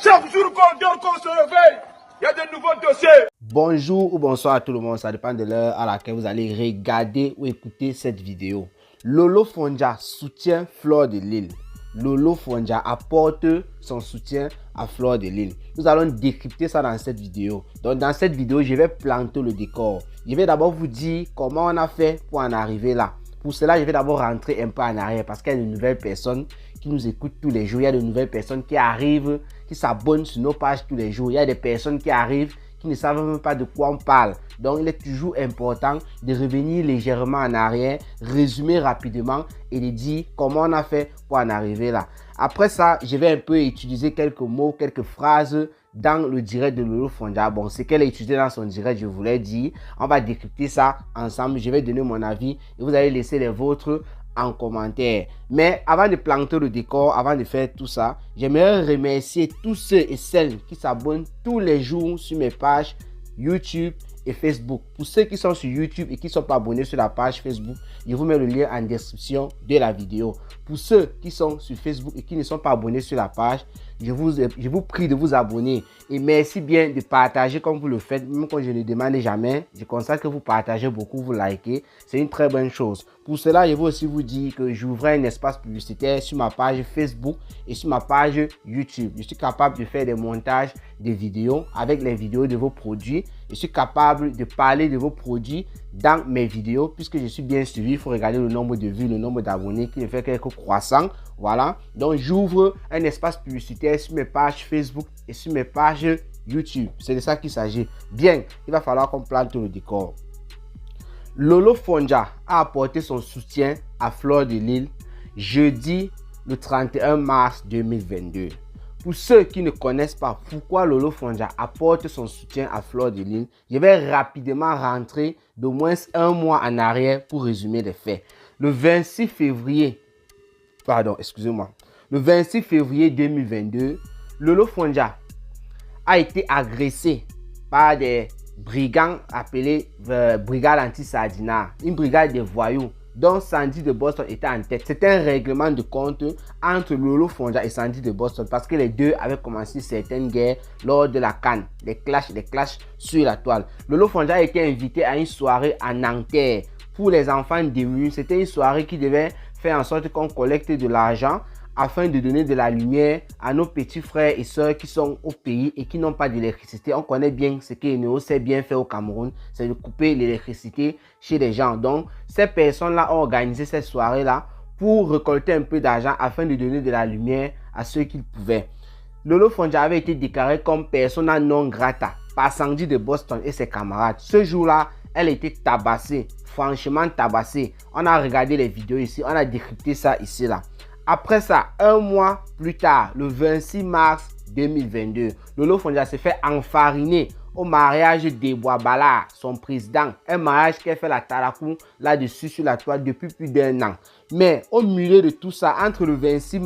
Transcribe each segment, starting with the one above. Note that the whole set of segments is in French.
Chaque jour qu'on dort, qu'on se réveille, il y a de nouveaux dossiers. Bonjour ou bonsoir à tout le monde, ça dépend de l'heure à laquelle vous allez regarder ou écouter cette vidéo. Lolo Fondja soutient Fleur de Lys. Lolo Fondja apporte son soutien à Fleur de Lys. Nous allons décrypter ça dans cette vidéo. Donc dans cette vidéo, je vais planter le décor. Je vais d'abord vous dire comment on a fait pour en arriver là. Pour cela, je vais d'abord rentrer un peu en arrière parce qu'il y a de nouvelles personnes qui nous écoutent tous les jours. Il y a de nouvelles personnes qui arrivent, qui s'abonnent sur nos pages tous les jours. Il y a des personnes qui arrivent, qui ne savent même pas de quoi on parle. Donc, il est toujours important de revenir légèrement en arrière, résumer rapidement et de dire comment on a fait pour en arriver là. Après ça, je vais un peu utiliser quelques mots, quelques phrases dans le direct de Lolo Fondja. Bon, ce qu'elle a utilisé dans son direct, je vous l'ai dit. On va décrypter ça ensemble. Je vais donner mon avis et vous allez laisser les vôtres en commentaire. Mais avant de planter le décor, avant de faire tout ça, j'aimerais remercier tous ceux et celles qui s'abonnent tous les jours sur mes pages YouTube et Facebook. Pour ceux qui sont sur YouTube et qui ne sont pas abonnés sur la page Facebook, je vous mets le lien en description de la vidéo. Pour ceux qui sont sur Facebook et qui ne sont pas abonnés sur la page, je vous prie de vous abonner. Et merci bien de partager comme vous le faites. Même quand je ne demande jamais, je constate que vous partagez beaucoup, vous likez. C'est une très bonne chose. Pour cela, je veux aussi vous dire que j'ouvrais un espace publicitaire sur ma page Facebook et sur ma page YouTube. Je suis capable de faire des montages de vidéos avec les vidéos de vos produits. Je suis capable de parler de vos produits dans mes vidéos puisque je suis bien suivi. Il faut regarder le nombre de vues, le nombre d'abonnés qui ne fait qu'être croissant. Voilà. Donc, j'ouvre un espace publicitaire sur mes pages Facebook et sur mes pages YouTube. C'est de ça qu'il s'agit. Bien, il va falloir qu'on plante le décor. Lolo Fondja a apporté son soutien à Fleur de Lys jeudi le 31 mars 2022. Pour ceux qui ne connaissent pas pourquoi Lolo Fondja apporte son soutien à Fleur de Lys, je vais rapidement rentrer d'au moins un mois en arrière pour résumer les faits. Le 26 février 2022, Lolo Fondja a été agressé par des brigands appelés Brigade Anti-Sardinat, une brigade de voyous dont Sandy de Boston était en tête. C'était un règlement de compte entre Lolo Fondja et Sandy de Boston parce que les deux avaient commencé certaines guerres lors de la CAN, des clashs sur la toile. Lolo Fondja a été invité à une soirée à Nanterre pour les enfants démunis. C'était une soirée qui devait faire en sorte qu'on collecte de l'argent afin de donner de la lumière à nos petits frères et sœurs qui sont au pays et qui n'ont pas d'électricité. On connaît bien ce que Eneo sait bien faire au Cameroun, c'est de couper l'électricité chez les gens. Donc, ces personnes-là ont organisé cette soirée-là pour récolter un peu d'argent afin de donner de la lumière à ceux qu'ils pouvaient. Lolo Fondja avait été déclarée comme persona non grata par Sandy de Boston et ses camarades. Ce jour-là, elle était tabassée, franchement tabassée. On a regardé les vidéos ici, on a décrypté ça ici, là. Après ça, un mois plus tard, le 26 mars 2022, Lolo Fondja s'est fait enfariner au mariage d'Eboabala, son président. Un mariage qui a fait la tarakou là-dessus sur la toile depuis plus d'un an. Mais au milieu de tout ça, entre le 26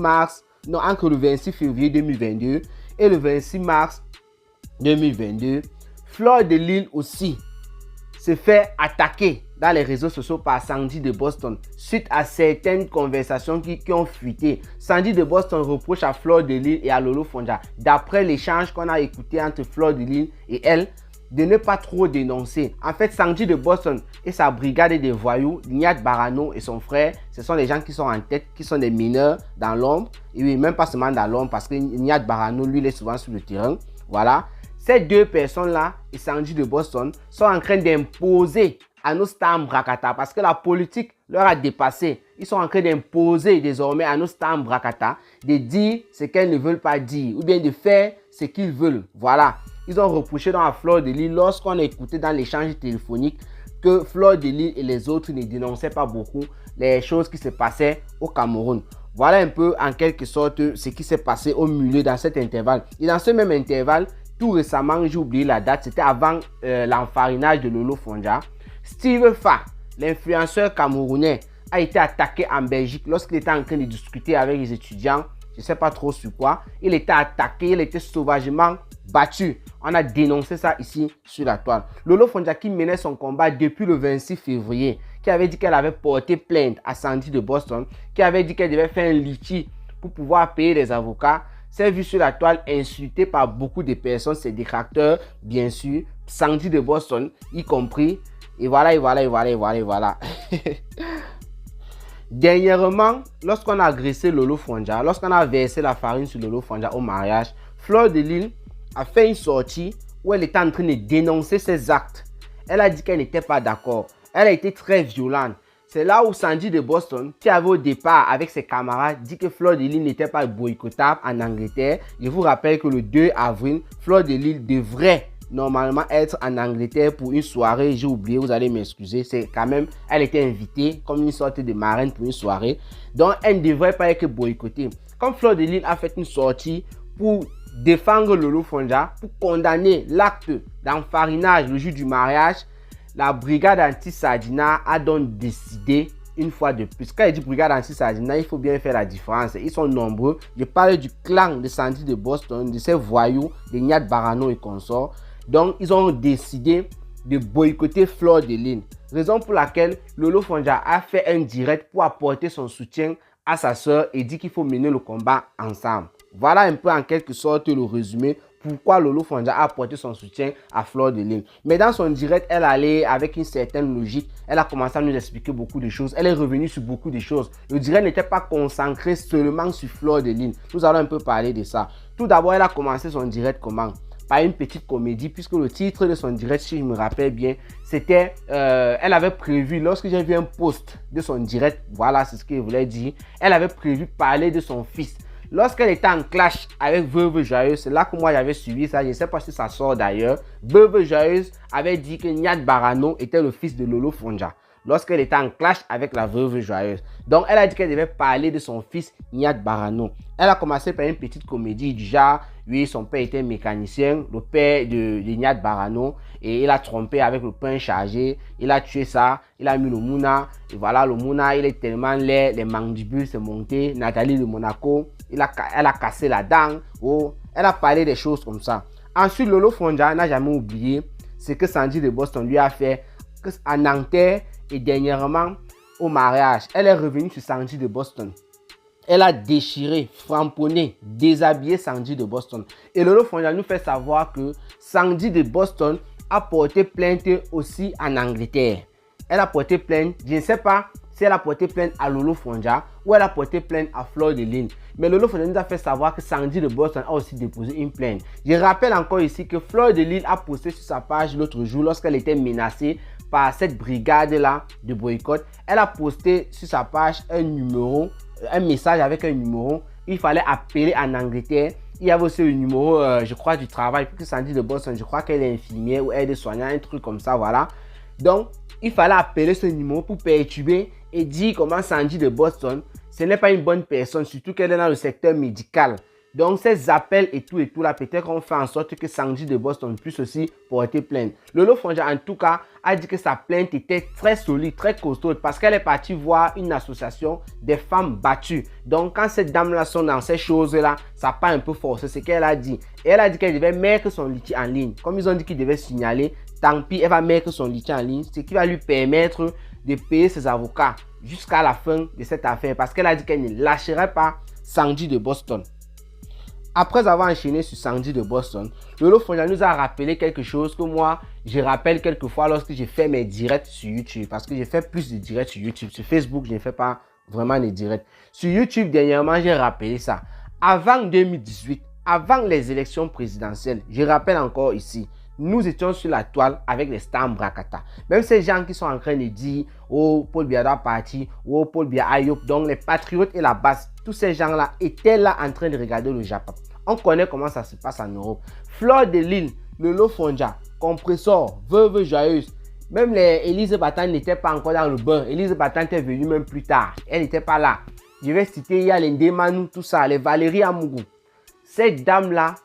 février 2022 et le 26 mars 2022, Fleur de Lys aussi s'est fait attaquer dans les réseaux sociaux par Sandy de Boston suite à certaines conversations qui ont fuité. Sandy de Boston reproche à Fleur de Lys et à Lolo Fondja, d'après l'échange qu'on a écouté entre Fleur de Lys et elle, de ne pas trop dénoncer. En fait, Sandy de Boston et sa brigade de voyous, Niat Barano et son frère, ce sont les gens qui sont en tête, qui sont des mineurs dans l'ombre. Et oui, même pas seulement dans l'ombre, parce que Niat Barano, lui, il est souvent sur le terrain. Voilà. Ces deux personnes-là et Sandy de Boston sont en train d'imposer à nos stars Brakata parce que la politique leur a dépassé. Ils sont en train d'imposer désormais à nos stars Brakata de dire ce qu'elles ne veulent pas dire ou bien de faire ce qu'ils veulent. Voilà. Ils ont reproché dans la Fleur de Lys lorsqu'on a écouté dans l'échange téléphonique que Fleur de Lys et les autres ne dénonçaient pas beaucoup les choses qui se passaient au Cameroun. Voilà un peu en quelque sorte ce qui s'est passé au milieu dans cet intervalle. Et dans ce même intervalle, tout récemment, j'ai oublié la date, c'était avant l'enfarinage de Lolo Fondja. Steve Fa, l'influenceur camerounais, a été attaqué en Belgique lorsqu'il était en train de discuter avec les étudiants. Je ne sais pas trop sur quoi. Il était attaqué, il était sauvagement battu. On a dénoncé ça ici sur la toile. Lolo Fondja qui menait son combat depuis le 26 février, qui avait dit qu'elle avait porté plainte à Sandy de Boston, qui avait dit qu'elle devait faire un litige pour pouvoir payer les avocats. s'est vue sur la toile insultée par beaucoup de personnes, ses détracteurs, bien sûr, Sandy de Boston, y compris. Et voilà. Dernièrement, lorsqu'on a agressé Lolo Fondja, lorsqu'on a versé la farine sur Lolo Fondja au mariage, Fleur de Lys a fait une sortie où elle était en train de dénoncer ses actes. Elle a dit qu'elle n'était pas d'accord. Elle a été très violente. C'est là où Sandy de Boston, qui avait au départ avec ses camarades dit que Fleur de Lys n'était pas boycottable en Angleterre. Je vous rappelle que le 2 avril, Fleur de Lys devrait normalement être en Angleterre pour une soirée. J'ai oublié, vous allez m'excuser. C'est quand même, elle était invitée comme une sorte de marraine pour une soirée. Donc, elle ne devrait pas être boycottée. Comme Fleur de Lys a fait une sortie pour défendre Lolo Fondja, pour condamner l'acte d'enfarinage le jour du mariage, la brigade anti-Sardina a donc décidé une fois de plus. Quand il dit brigade anti-Sardina, il faut bien faire la différence. Ils sont nombreux. Je parle du clan de Sandy de Boston, de ces voyous, de Nyat Barano et consorts. Donc, ils ont décidé de boycotter Fleur de Lys. Raison pour laquelle Lolo Fondja a fait un direct pour apporter son soutien à sa soeur et dit qu'il faut mener le combat ensemble. Voilà un peu en quelque sorte le résumé pourquoi Lolo Fondja a apporté son soutien à Fleur de Lys. Mais dans son direct, elle allait avec une certaine logique. Elle a commencé à nous expliquer beaucoup de choses. Elle est revenue sur beaucoup de choses. Le direct n'était pas concentré seulement sur Fleur de Lys. Nous allons un peu parler de ça. Tout d'abord, elle a commencé son direct comment? Par une petite comédie, puisque le titre de son direct, si je me rappelle bien, c'était, elle avait prévu, lorsque j'ai vu un post de son direct, voilà, c'est ce qu'elle voulait dire, elle avait prévu parler de son fils. Lorsqu'elle était en clash avec Veuve Joyeuse, c'est là que moi j'avais suivi ça, je ne sais pas si ça sort d'ailleurs. Veuve Joyeuse avait dit que Nyat Barano était le fils de Lolo Fondja. Lorsqu'elle était en clash avec la Veuve Joyeuse. Donc elle a dit qu'elle devait parler de son fils Nyat Barano. Elle a commencé par une petite comédie du genre, oui, son père était mécanicien, le père de Nyat Barano, et il a trompé avec le pain chargé, il a tué ça, il a mis le Mouna, et voilà, le Mouna, il est tellement laid, les mandibules s'est monté, Nathalie de Monaco, elle a cassé la dent, oh, elle a parlé des choses comme ça. Ensuite, Lolo Fondja n'a jamais oublié ce que Sandy de Boston lui a fait à Nanterre et dernièrement au mariage. Elle est revenue sur Sandy de Boston. Elle a déchiré, framponné, déshabillé Sandy de Boston. Et Lolo Fondja nous fait savoir que Sandy de Boston a porté plainte aussi en Angleterre. Elle a porté plainte, je ne sais pas si elle a porté plainte à Lolo Fondja ou elle a porté plainte à Fleur de Lys. Mais Lolo Fondja nous a fait savoir que Sandy de Boston a aussi déposé une plainte. Je rappelle encore ici que Fleur de Lys a posté sur sa page l'autre jour lorsqu'elle était menacée par cette brigade-là de boycott. Elle a posté sur sa page un message avec un numéro. Il fallait appeler en Angleterre. Il y avait aussi le numéro, je crois, du travail. Puisque Sandy de Boston, je crois qu'elle est infirmière ou aide-soignante, un truc comme ça, voilà. Donc, il fallait appeler ce numéro pour perturber et dire comment Sandy de Boston, ce n'est pas une bonne personne, surtout qu'elle est dans le secteur médical. Donc, ces appels et tout là, peut-être qu'on fait en sorte que Sandy de Boston puisse aussi porter plainte. Lolo Fondja, en tout cas, a dit que sa plainte était très solide, très costaud, parce qu'elle est partie voir une association des femmes battues. Donc, quand ces dames-là sont dans ces choses-là, ça part un peu fort. C'est ce qu'elle a dit. Et elle a dit qu'elle devait mettre son litige en ligne. Comme ils ont dit qu'ils devaient signaler, tant pis, elle va mettre son litige en ligne, ce qui va lui permettre de payer ses avocats jusqu'à la fin de cette affaire. Parce qu'elle a dit qu'elle ne lâcherait pas Sandy de Boston. Après avoir enchaîné sur Sandy de Boston, Lolo Fondja nous a rappelé quelque chose que moi, je rappelle quelquefois lorsque j'ai fait mes directs sur YouTube. Parce que j'ai fait plus de directs sur YouTube. Sur Facebook, je ne fais pas vraiment les directs. Sur YouTube, dernièrement, j'ai rappelé ça. Avant 2018, avant les élections présidentielles, je rappelle encore ici, nous étions sur la toile avec les stars Mbrakata. Même ces gens qui sont en train de dire « Oh, Paul Biya doit partir »,« Oh, Paul Biya Ayop », donc les patriotes et la base, tous ces gens-là étaient là en train de regarder le Japon. On connaît comment ça se passe en Europe. Fleur de Lys, Lolo Fondja, Compressor, Veuve Joyeuse, même les Élise Batan n'étaient pas encore dans le bain. Élise Batan était venue même plus tard. Elle n'était pas là. Je vais citer, il y a les Ndemanou, tout ça, les Valérie Amougou. Ces dames-là,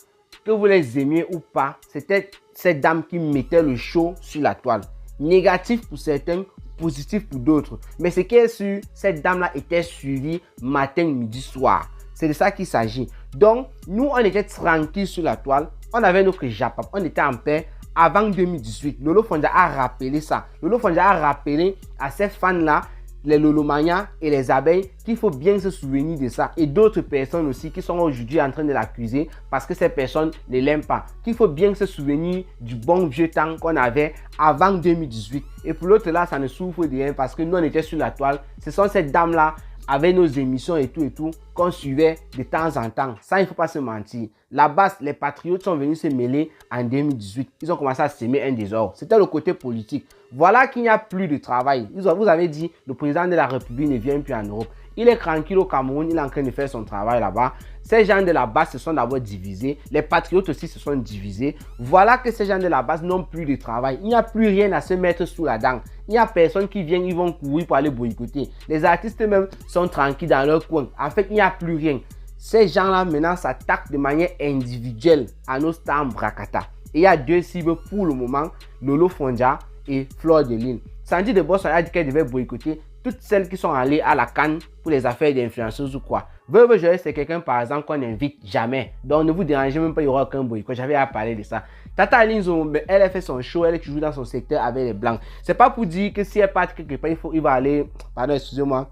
que vous les aimiez ou pas, c'était ces dames qui mettaient le show sur la toile. Négatif pour certains, positif pour d'autres. Mais ce qui est sûr, cette dame-là était suivie matin, midi, soir. C'est de ça qu'il s'agit. Donc, nous, on était tranquille sur la toile. On avait notre Japon. On était en paix avant 2018. Lolo Fondja a rappelé ça. Lolo Fondja a rappelé à ces fans-là les lolomanias et les abeilles, qu'il faut bien se souvenir de ça. Et d'autres personnes aussi qui sont aujourd'hui en train de l'accuser parce que ces personnes ne l'aiment pas. Qu'il faut bien se souvenir du bon vieux temps qu'on avait avant 2018. Et pour l'autre là, ça ne souffre de rien parce que nous on était sur la toile. Ce sont ces dames là avec nos émissions et tout, qu'on suivait de temps en temps. Ça, il ne faut pas se mentir. La base, les patriotes sont venus se mêler en 2018. Ils ont commencé à s'aimer un désordre. C'était le côté politique. Voilà qu'il n'y a plus de travail. Vous avez dit, le président de la République ne vient plus en Europe. Il est tranquille au Cameroun, il est en train de faire son travail là-bas. Ces gens de la base se sont d'abord divisés. Les patriotes aussi se sont divisés. Voilà que ces gens de la base n'ont plus de travail. Il n'y a plus rien à se mettre sous la dent. Il n'y a personne qui vient, ils vont courir pour aller boycotter. Les artistes même sont tranquilles dans leur coin. En fait, il n'y a plus rien. Ces gens-là maintenant s'attaquent de manière individuelle à nos stars Brakata. Et il y a deux cibles pour le moment, Lolo Fondja et Fleur de Lune. Sandy de Boss a dit qu'elle devait boycotter toutes celles qui sont allées à la Cannes pour les affaires d'influenceuses ou quoi. Veuve Joyeux, c'est quelqu'un par exemple qu'on n'invite jamais. Donc ne vous dérangez même pas, il n'y aura aucun boycott. J'avais à parler de ça. Tata Aline Zombe, elle a fait son show, elle est toujours dans son secteur avec les blancs. C'est pas pour dire que si elle part quelque part, il va aller, pardon, excusez-moi,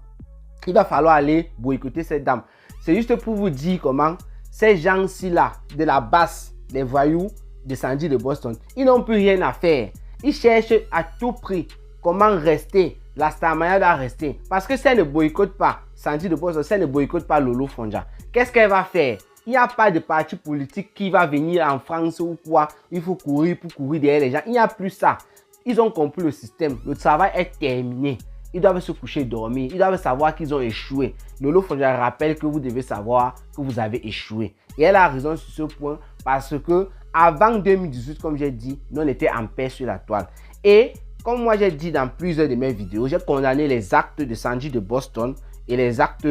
il va falloir aller boycotter cette dame. C'est juste pour vous dire comment ces gens-ci là, de la base, les voyous de Sandy de Boston, ils n'ont plus rien à faire. Ils cherchent à tout prix comment rester. La Starmania doit rester. Parce que si elle ne boycotte pas Sandy de Boston, si elle ne boycotte pas Lolo Fondja, qu'est-ce qu'elle va faire? Il n'y a pas de parti politique qui va venir en France ou quoi. Il faut courir pour courir derrière les gens. Il n'y a plus ça. Ils ont compris le système. Le travail est terminé. Ils doivent se coucher et dormir. Ils doivent savoir qu'ils ont échoué. Lolo Fondja rappelle que vous devez savoir que vous avez échoué. Et elle a raison sur ce point parce que avant 2018, comme j'ai dit, nous on était en paix sur la toile. Et comme moi j'ai dit dans plusieurs de mes vidéos, j'ai condamné les actes de Sandy de Boston et les actes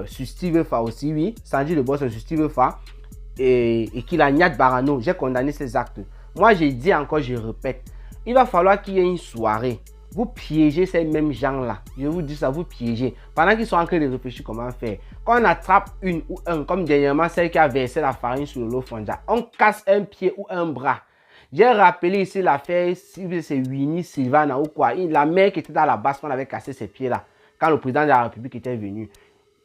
sur Steve Fa aussi, oui. Sandy de Boston sur Steve Fa et Kilaniat Barano, j'ai condamné ces actes. Moi j'ai dit encore, je répète, il va falloir qu'il y ait une soirée. Vous piégez ces mêmes gens-là. Je vous dis ça, vous piégez. Pendant qu'ils sont en train de réfléchir comment faire. Quand on attrape une ou un, comme dernièrement celle qui a versé la farine sur le Lolo Fondja, on casse un pied ou un bras. J'ai rappelé ici l'affaire, c'est Winnie Sylvana ou quoi. La mère qui était dans la base, on avait cassé ses pieds là. Quand le président de la République était venu.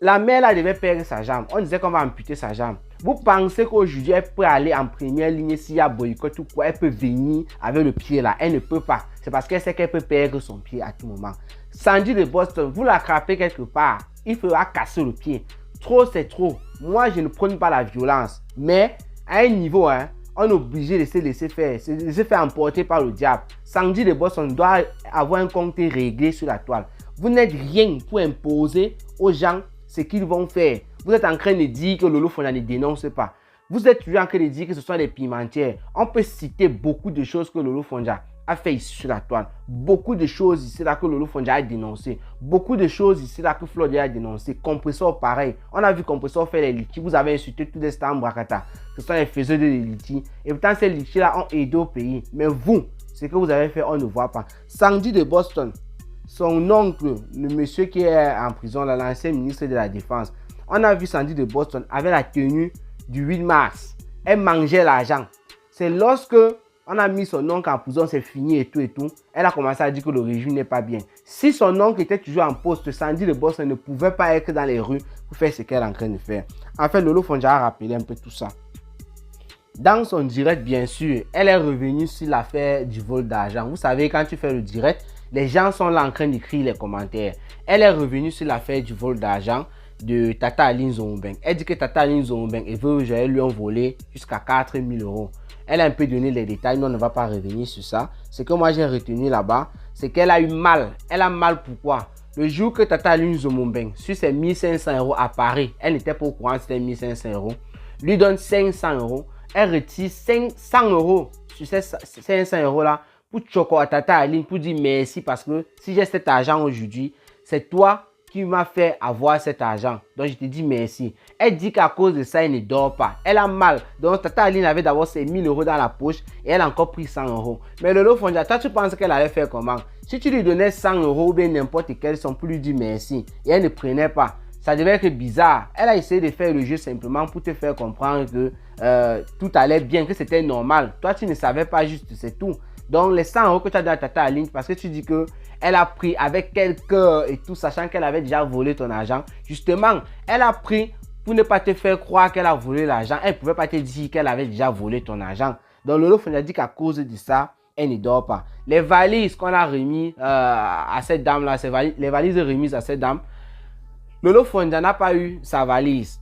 La mère là devait perdre sa jambe. On disait qu'on va amputer sa jambe. Vous pensez qu'aujourd'hui elle peut aller en première ligne s'il y a boycott ou quoi? Elle peut venir avec le pied là. Elle ne peut pas. C'est parce qu'elle sait qu'elle peut perdre son pied à tout moment. Sandy de Boston, vous l'attrapez quelque part. Il faudra casser le pied. Trop c'est trop. Moi je ne prône pas la violence. Mais à un niveau, hein, on est obligé de se laisser faire emporter par le diable. Sandy de Boston doit avoir un compte réglé sur la toile. Vous n'êtes rien pour imposer aux gens ce qu'ils vont faire. Vous êtes en train de dire que Lolo Fondja ne dénonce pas. Vous êtes toujours en train de dire que ce sont des pimentières. On peut citer beaucoup de choses que Lolo Fondja a fait ici sur la toile. Beaucoup de choses ici là que Lolo Fondja a dénoncé. Beaucoup de choses ici là que Fleur a dénoncé. Compressor pareil. On a vu Compressor faire les litchis. Vous avez insulté tous les stars Brakata. Ce sont les faiseurs de litchis. Et pourtant ces litchis là ont aidé au pays. Mais vous, ce que vous avez fait, on ne voit pas. Sandy de Boston, son oncle, le monsieur qui est en prison, l'ancien ministre de la Défense. On a vu Sandy de Boston avec la tenue du 8 mars. Elle mangeait l'argent. C'est lorsque on a mis son oncle en prison, c'est fini et tout. Elle a commencé à dire que le régime n'est pas bien. Si son oncle était toujours en poste, Sandy de Boston ne pouvait pas être dans les rues pour faire ce qu'elle est en train de faire. En fait, Lolo Fondja a rappelé un peu tout ça. Dans son direct, bien sûr, elle est revenue sur l'affaire du vol d'argent. Vous savez, quand tu fais le direct, les gens sont là en train d'écrire les commentaires. Elle est revenue sur l'affaire du vol d'argent de Tata Aline Zombeng. Elle dit que Tata Aline Zombeng et Veuve Joyeux lui ont volé jusqu'à 4 000 €. Elle a un peu donné les détails, mais on ne va pas revenir sur ça. Ce que moi j'ai retenu là-bas, c'est qu'elle a eu mal. Elle a mal pourquoi? Le jour que Tata Aline Zombeng, sur ses 1 500 € à Paris, elle n'était pas au courant que c'était 1 500 €, lui donne 500 €. Elle retire 500 € sur ces 500 € là pour choquer à Tata Aline, pour dire merci parce que si j'ai cet argent aujourd'hui, c'est toi qui m'a fait avoir cet argent. Donc je te dis merci. Elle dit qu'à cause de ça, elle ne dort pas. Elle a mal. Donc Tata Aline avait d'abord ses 1 000 € dans la poche et elle a encore pris 100 €. Mais Lolo Fondja, toi tu penses qu'elle allait faire comment? Si tu lui donnais 100 € ou bien n'importe quelle somme pour lui dire merci et elle ne prenait pas, ça devait être bizarre. Elle a essayé de faire le jeu simplement pour te faire comprendre que tout allait bien, que c'était normal. Toi tu ne savais pas juste, c'est tout. Donc, les 100 € que tu as donné à Tata Aline, parce que tu dis que elle a pris avec quel cœur et tout, sachant qu'elle avait déjà volé ton argent. Justement, elle a pris pour ne pas te faire croire qu'elle a volé l'argent. Elle ne pouvait pas te dire qu'elle avait déjà volé ton argent. Donc, Lolo Fonja dit qu'à cause de ça, elle ne dort pas. Les valises qu'on a remis à cette dame-là, les valises remises à cette dame, Lolo Fonja n'a pas eu sa valise.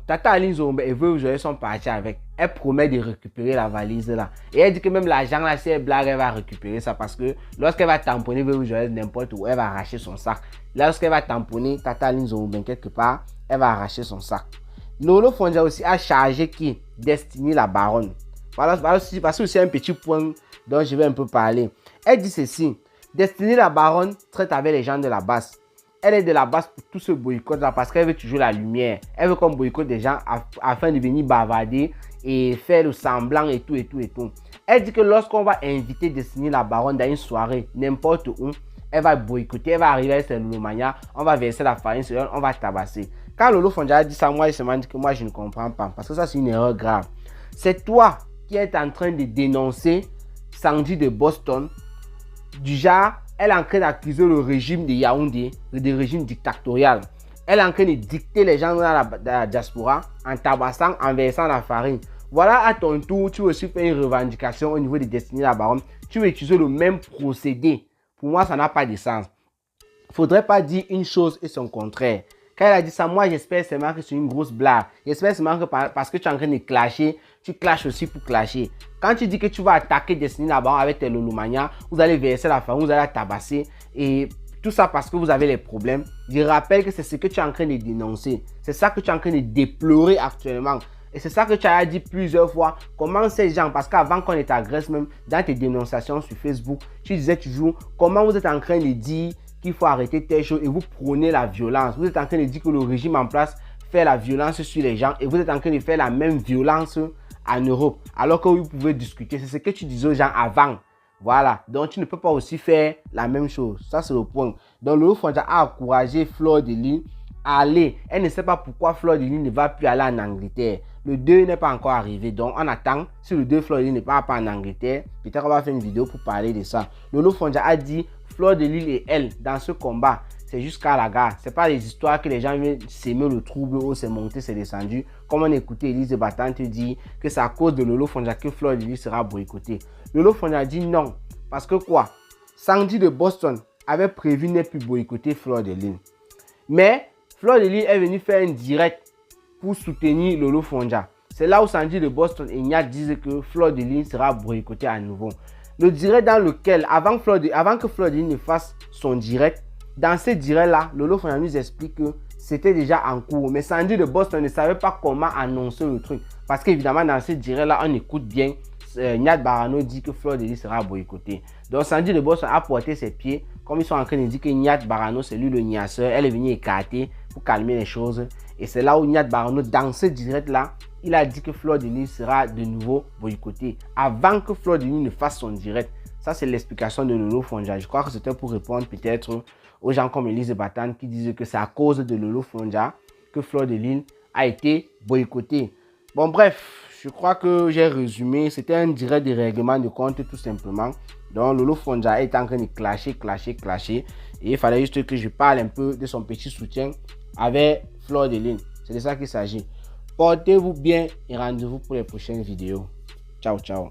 Tata Aline Zombe et Veuve Joyeuse sont partis avec. Elle promet de récupérer la valise là. Et elle dit que même l'argent là, si elle blague, elle va récupérer ça parce que lorsqu'elle va tamponner Veuve Joyeuse n'importe où, elle va arracher son sac. Lorsqu'elle va tamponner Tata Aline Zombe quelque part, elle va arracher son sac. Lolo Fonja aussi a chargé qui? Destiny la baronne. Parce que c'est un petit point dont je vais un peu parler. Elle dit ceci. Destiny la baronne traite avec les gens de la base. Elle est de la base pour tout ce boycott là parce qu'elle veut toujours la lumière. Elle veut qu'on boycotte des gens afin de venir bavarder et faire le semblant et tout. Elle dit que lorsqu'on va inviter Destiny la baronne dans une soirée, n'importe où, elle va boycotter, elle va arriver avec ses Lolomania, on va verser la farine sur elle, on va tabasser. Quand Lolo Fonja a dit ça, moi, il se m'a dit que moi, je ne comprends pas parce que ça, c'est une erreur grave. C'est toi qui es en train de dénoncer Sandy de Boston, du genre, elle est en train d'accuser le régime de Yaoundé, le régime dictatorial. Elle est en train de dicter les gens dans la diaspora en tabassant, en versant la farine. Voilà, à ton tour, tu veux aussi faire une revendication au niveau de Destiny la baronne. Tu veux utiliser le même procédé. Pour moi, ça n'a pas de sens. Il ne faudrait pas dire une chose et son contraire. Quand elle a dit ça, moi j'espère seulement que c'est une grosse blague. J'espère seulement que parce que tu es en train de clasher, tu clashes aussi pour clasher. Quand tu dis que tu vas attaquer Destiny là-bas avec tes Lolomania, vous allez verser la farine, vous allez la tabasser et tout ça parce que vous avez les problèmes. Je rappelle que c'est ce que tu es en train de dénoncer. C'est ça que tu es en train de déplorer actuellement. Et c'est ça que tu as dit plusieurs fois. Comment ces gens, parce qu'avant qu'on ne t'agresse même dans tes dénonciations sur Facebook, tu disais toujours comment vous êtes en train de dire qu'il faut arrêter telle chose et vous prônez la violence. Vous êtes en train de dire que le régime en place fait la violence sur les gens et vous êtes en train de faire la même violence en Europe. Alors que vous pouvez discuter. C'est ce que tu disais aux gens avant. Voilà. Donc tu ne peux pas aussi faire la même chose. Ça c'est le point. Donc Lolo Fonja a encouragé Fleur de Lys à aller. Elle ne sait pas pourquoi Fleur de Lys ne va plus aller en Angleterre. Le 2 n'est pas encore arrivé. Donc on attend. Si le 2 Fleur de Lys ne part pas en Angleterre, peut-être on va faire une vidéo pour parler de ça. Lolo Fonja a dit Fleur de Lys et elle dans ce combat. C'est jusqu'à la gare. C'est pas des histoires que les gens viennent s'aimer le trouble ou c'est monté, c'est descendu. Comme on écoutait Elise Battante dire que c'est à cause de Lolo Fonja que Fleur de Lys sera boycottée. Lolo Fonja dit non. Parce que quoi? Sandy de Boston avait prévu ne plus boycotter Fleur de Lys. Mais Fleur de Lys est venue faire un direct pour soutenir Lolo Fonja. C'est là où Sandy de Boston et Nyat disent que Fleur de Lys sera boycottée à nouveau. Le direct dans lequel, avant que Fleur de Lys ne fasse son direct, dans ce direct-là, Lolo Fonja nous explique que c'était déjà en cours. Mais Sandy de Boston ne savait pas comment annoncer le truc. Parce qu'évidemment, dans ce direct-là, on écoute bien. Nyat Barano dit que Fleur de Lys sera boycottée. Donc Sandy de Boston a porté ses pieds. Comme ils sont en train de dire que Nyat Barano, c'est lui le niasseur. Elle est venue écarter pour calmer les choses. Et c'est là où Nyat Barano, dans ce direct-là, il a dit que Fleur de Lys sera de nouveau boycottée. Avant que Fleur de Lys ne fasse son direct. Ça, c'est l'explication de Lolo Fonja. Je crois que c'était pour répondre peut-être aux gens comme Elise Battante qui disent que c'est à cause de Lolo Fonja que Fleur de Lys a été boycottée. Bon, bref, je crois que j'ai résumé. C'était un direct de règlement de compte tout simplement. Donc, Lolo Fonja est en train de clasher. Et il fallait juste que je parle un peu de son petit soutien avec Fleur de Lys. C'est de ça qu'il s'agit. Portez-vous bien et rendez-vous pour les prochaines vidéos. Ciao, ciao.